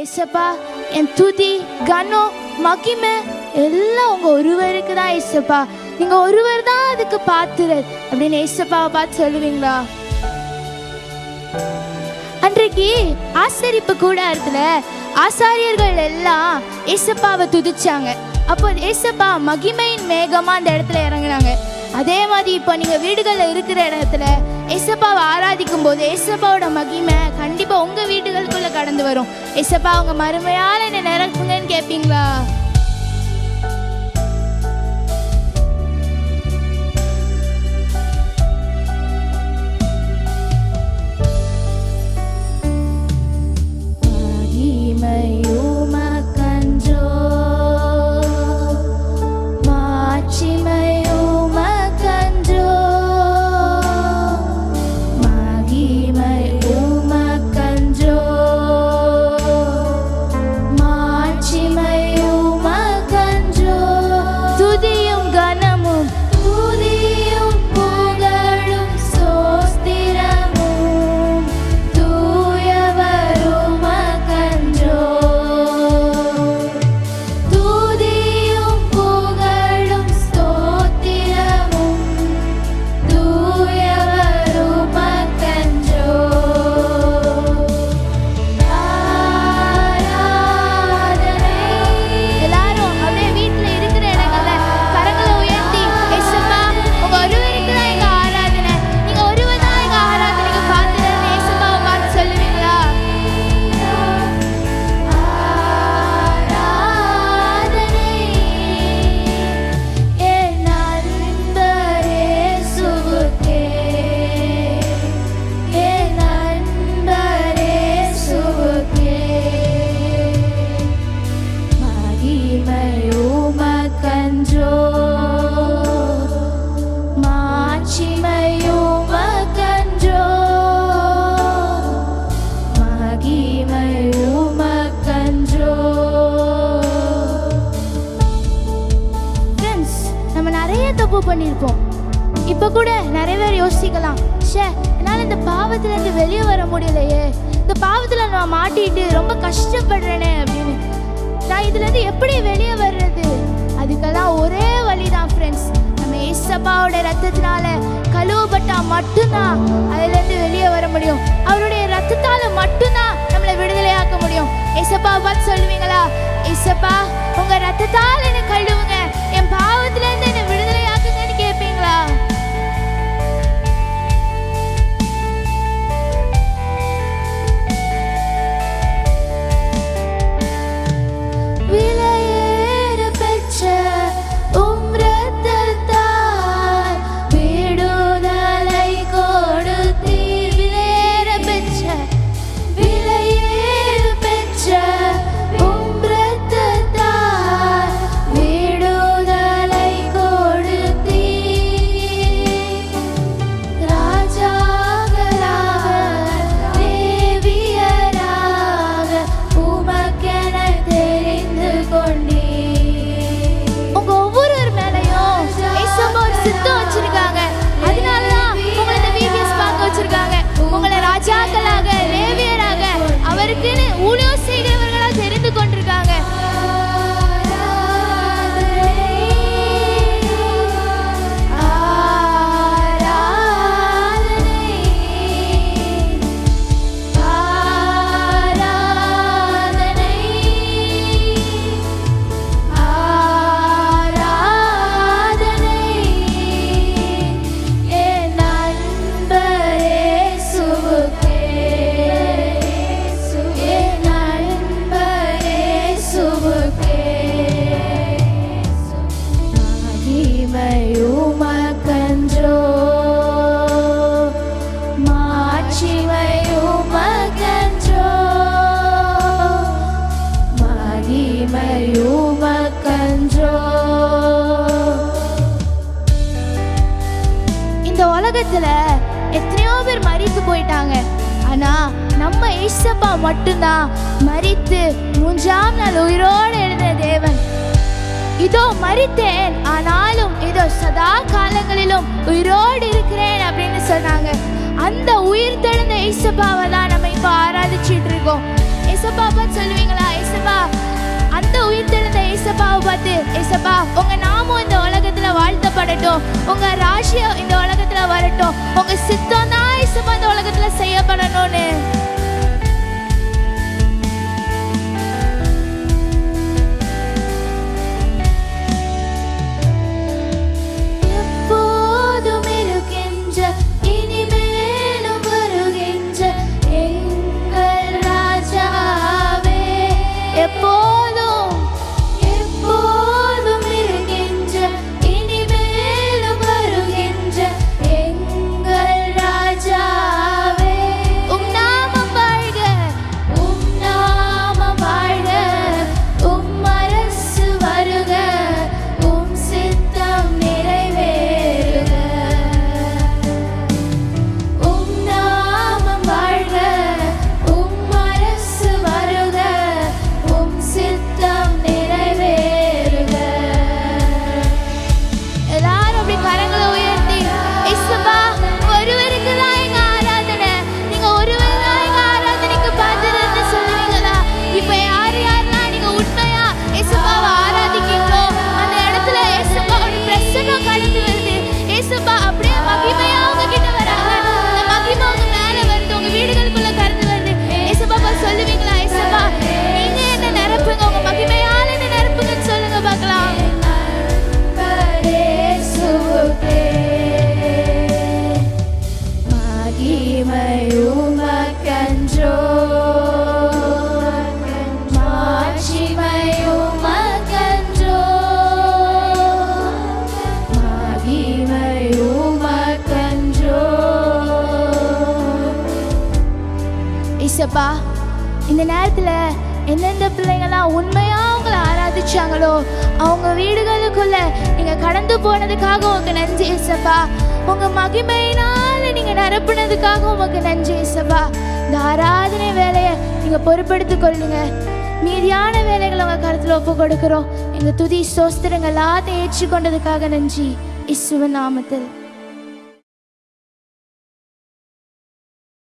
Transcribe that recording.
ஏசப்பா, என் துதி, கனம், மகிமை எல்லாம் உங்க ஒருவருக்கு தான் ஏசப்பா. நீங்க ஒருவர் தான் அதுக்கு பாத்திரர் அப்படின்னு ஏசப்பாவை பார்த்து சொல்லுவீங்களா? அன்றைக்கு ஆசரிப்பு கூடாரத்துல ஆசாரியர்கள் எல்லாம் ஏசப்பாவை துதிச்சாங்க. அப்போ ஏசப்பா மகிமையின் மேகமா அந்த இடத்துல இறங்கினாங்க. அதே மாதிரி இப்போ நீங்க வீடுகள்ல இருக்கிற இடத்துல ஏசப்பாவை ஆராதிக்கும் போது ஏசப்பாவோட மகிமை கண்டிப்பா உங்க வீடுகளுக்குள்ள கடந்து வரும். ஏசப்பா உங்க மறுமையால என்ன நிரப்புங்கன்னு கேட்பீங்களா? பண்ணிருப்போம். இப்ப கூட நிறைய பேர் யோசிக்கலாம், என்னால இந்த பாவத்துல இருந்து வெளியே வர முடியலையே, இந்த பாவத்துல நான் மாட்டிட்டு ரொம்ப கஷ்டப்படுறேனே அப்படின்னு. நான் இதுல இருந்து எப்படி வெளியே வர்றது? அதுக்கெல்லாம் ஒரே வழிதான் ஃப்ரெண்ட்ஸ். நம்ம ஏசப்பாவோட ரத்தத்தினால கழுவப்பட்டா மட்டும்தான் அதுல இருந்து வெளியே வர முடியும். அவருடைய ரத்தத்தால மட்டும்தான் நம்மளை விடுதலையாக்க முடியும். ஏசப்பா பார்த்து சொல்லுவீங்களா, ஏசப்பா உங்க ரத்தத்தால என்ன கழுவுங்க, என் பாவத்துல இருந்து என்ன விடுதலையாக்குங்கன்னு கேட்பீங்களா? எத்தனையோ பேர் மரித்து போயிட்டாங்க. ஆனா நம்ம ஏசப்பா மட்டும்தான் மரித்து 3ஆம் நாள் உயிரோடு எழுந்த தேவன். இதோ மரித்தேன் ஆனாலும் இதோ சதா காலங்களிலும் உயிரோடு இருக்கிறேன் அப்படின்னு சொன்னாங்க. அந்த உயிர் தெழுந்த ஏசப்பாவை தான் நம்ம இப்போ ஆராதிச்சுட்டு இருக்கோம். ஏசப்பா சொல்லுவீங்களா? ஏசப்பா உங்க நாமம் இந்த உலகத்துல வாழ்த்தப்படட்டும், உங்க ராஜ்யம் இந்த உலகத்துல வரட்டும், உங்க சித்தம் தான் ஏசப்பா இந்த உலகத்துல செய்யப்படணும்னு. ஏசப்பா இந்த நேரத்துல எந்தெந்த பிள்ளைங்களாம் உண்மையா உங்களை ஆராதிச்சாங்களோ அவங்க வீடுகளுக்குள்ள நீங்க கடந்து போனதுக்காக உங்க நன்றி ஏசப்பா. உங்க மகிமையினால நீங்க நிரப்புனதுக்காக உங்க நன்றி ஏசப்பா. இந்த ஆராதனை வேலையை நீங்க பொறுப்படுத்திக் கொள்ளுங்க. மீதியான வேலைகளை உங்க கருத்துல ஒப்பு கொடுக்கிறோம். எங்க துதி ஸ்தோத்திரங்கள் எல்லாத்தையும் ஏற்றுக்கொண்டதுக்காக நன்றி இயேசுவின் நாமத்தில்.